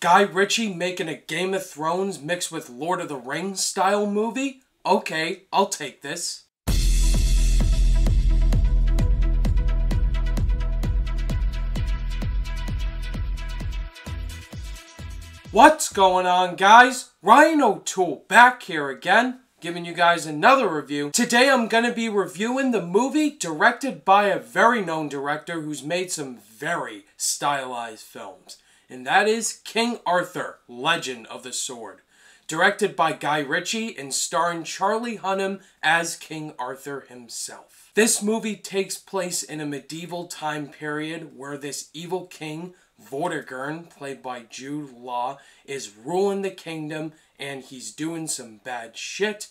Guy Ritchie making a Game of Thrones mixed with Lord of the Rings style movie? Okay, I'll take this. What's going on, guys? Ryan O'Toole back here again, giving you guys another review. Today I'm going to be reviewing the movie directed by a very known director who's made some very stylized films. And that is King Arthur, Legend of the Sword. Directed by Guy Ritchie and starring Charlie Hunnam as King Arthur himself. This movie takes place in a medieval time period where this evil king, Vortigern, played by Jude Law, is ruling the kingdom and he's doing some bad shit.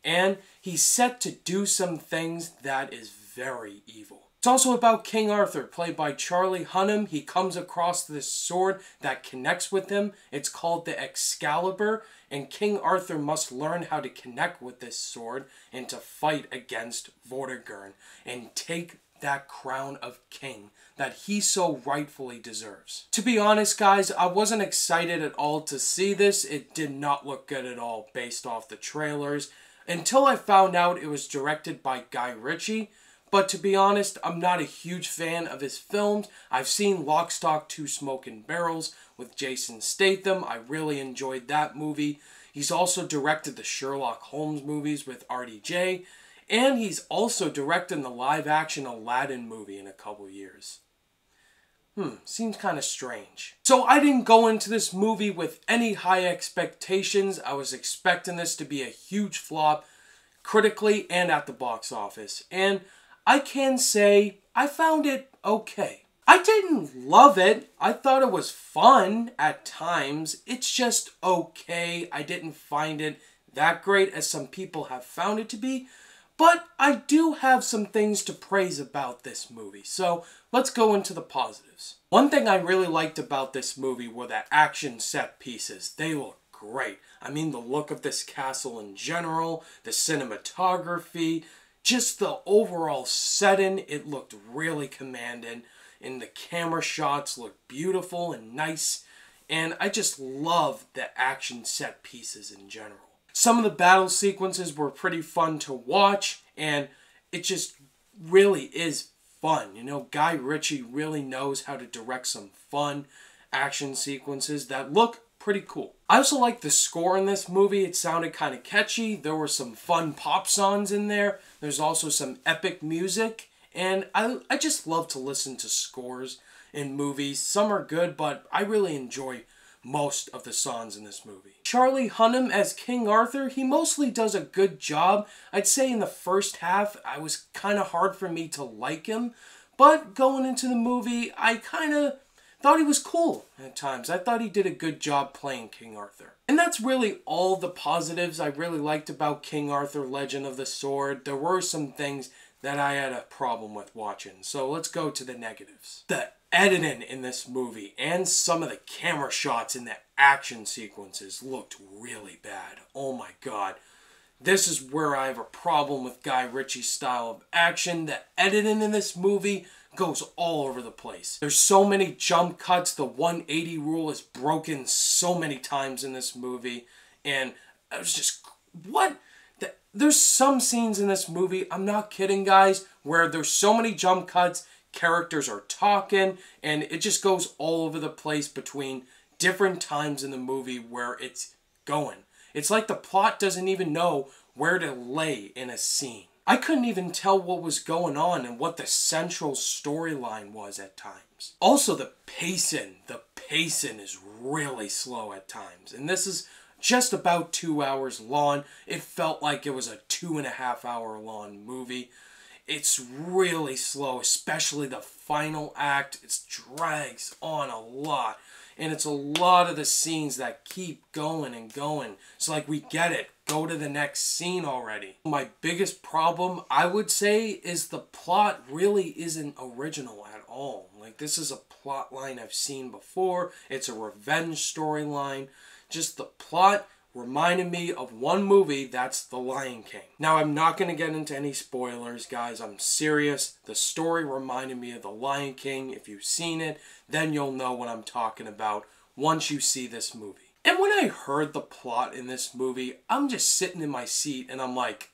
And he's set to do some things that is very evil. It's also about King Arthur, played by Charlie Hunnam. He comes across this sword that connects with him. It's called the Excalibur, and King Arthur must learn how to connect with this sword and to fight against Vortigern and take that crown of king that he so rightfully deserves. To be honest, guys, I wasn't excited at all to see this. It did not look good at all based off the trailers until I found out it was directed by Guy Ritchie. But to be honest, I'm not a huge fan of his films. I've seen Lock, Stock, 2 Smoking Barrels with Jason Statham. I really enjoyed that movie. He's also directed the Sherlock Holmes movies with RDJ. And he's also directing the live-action Aladdin movie in a couple years. Seems kind of strange. So I didn't go into this movie with any high expectations. I was expecting this to be a huge flop, critically and at the box office. And I can say I found it okay. I didn't love it. I thought it was fun at times. It's just okay. I didn't find it that great as some people have found it to be. But I do have some things to praise about this movie. So let's go into the positives. One thing I really liked about this movie were the action set pieces. They look great. I mean, the look of this castle in general, the cinematography, just the overall setting, it looked really commanding. And the camera shots looked beautiful and nice. And I just love the action set pieces in general. Some of the battle sequences were pretty fun to watch. And it just really is fun. You know, Guy Ritchie really knows how to direct some fun action sequences that look pretty cool. I also like the score in this movie. It sounded kind of catchy. There were some fun pop songs in there. There's also some epic music. And I just love to listen to scores in movies. Some are good, but I really enjoy most of the songs in this movie. Charlie Hunnam as King Arthur, he mostly does a good job. I'd say in the first half, it was kind of hard for me to like him. But going into the movie, I kind of thought he was cool at times. I thought he did a good job playing King Arthur. And that's really all the positives I really liked about King Arthur, Legend of the Sword. There were some things that I had a problem with watching. So let's go to the negatives. The editing in this movie and some of the camera shots in the action sequences looked really bad. Oh my god. This is where I have a problem with Guy Ritchie's style of action. The editing in this movie goes all over the place. There's so many jump cuts. The 180 rule is broken so many times in this movie. And I was just, what? There's some scenes in this movie, I'm not kidding guys, where there's so many jump cuts, characters are talking, and it just goes all over the place between different times in the movie where it's going. It's like the plot doesn't even know where to lay in a scene. I couldn't even tell what was going on and what the central storyline was at times. Also, the pacing is really slow at times. And this is just about 2 hours long. It felt like it was a 2.5 hour long movie. It's really slow, especially the final act. It drags on a lot. And it's a lot of the scenes that keep going and going. It's like, we get it. Go to the next scene already. My biggest problem, I would say, is the plot really isn't original at all. Like, this is a plot line I've seen before. It's a revenge storyline. Just the plot reminded me of one movie, that's The Lion King. Now, I'm not going to get into any spoilers, guys. I'm serious. The story reminded me of The Lion King. If you've seen it, then you'll know what I'm talking about once you see this movie. And when I heard the plot in this movie, I'm just sitting in my seat and I'm like,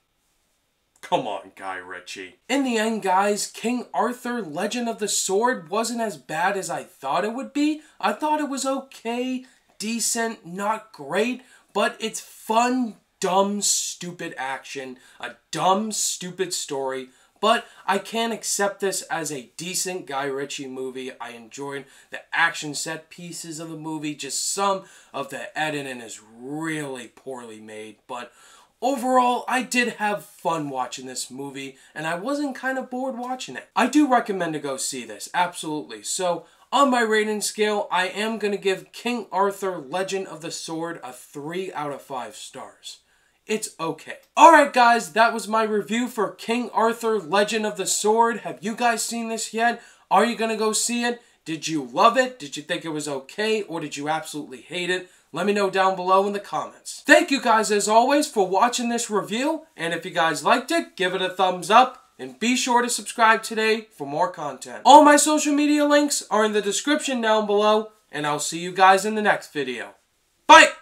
come on, Guy Ritchie. In the end, guys, King Arthur Legend of the Sword wasn't as bad as I thought it would be. I thought it was okay, decent, not great, but it's fun, dumb, stupid action, a dumb, stupid story. But I can accept this as a decent Guy Ritchie movie. I enjoyed the action set pieces of the movie. Just some of the editing is really poorly made. But overall, I did have fun watching this movie, and I wasn't kind of bored watching it. I do recommend to go see this, absolutely. So, on my rating scale, I am going to give King Arthur Legend of the Sword a 3 out of 5 stars. It's okay. Alright guys, that was my review for King Arthur Legend of the Sword. Have you guys seen this yet? Are you going to go see it? Did you love it? Did you think it was okay? Or did you absolutely hate it? Let me know down below in the comments. Thank you guys as always for watching this review. And if you guys liked it, give it a thumbs up. And be sure to subscribe today for more content. All my social media links are in the description down below. And I'll see you guys in the next video. Bye!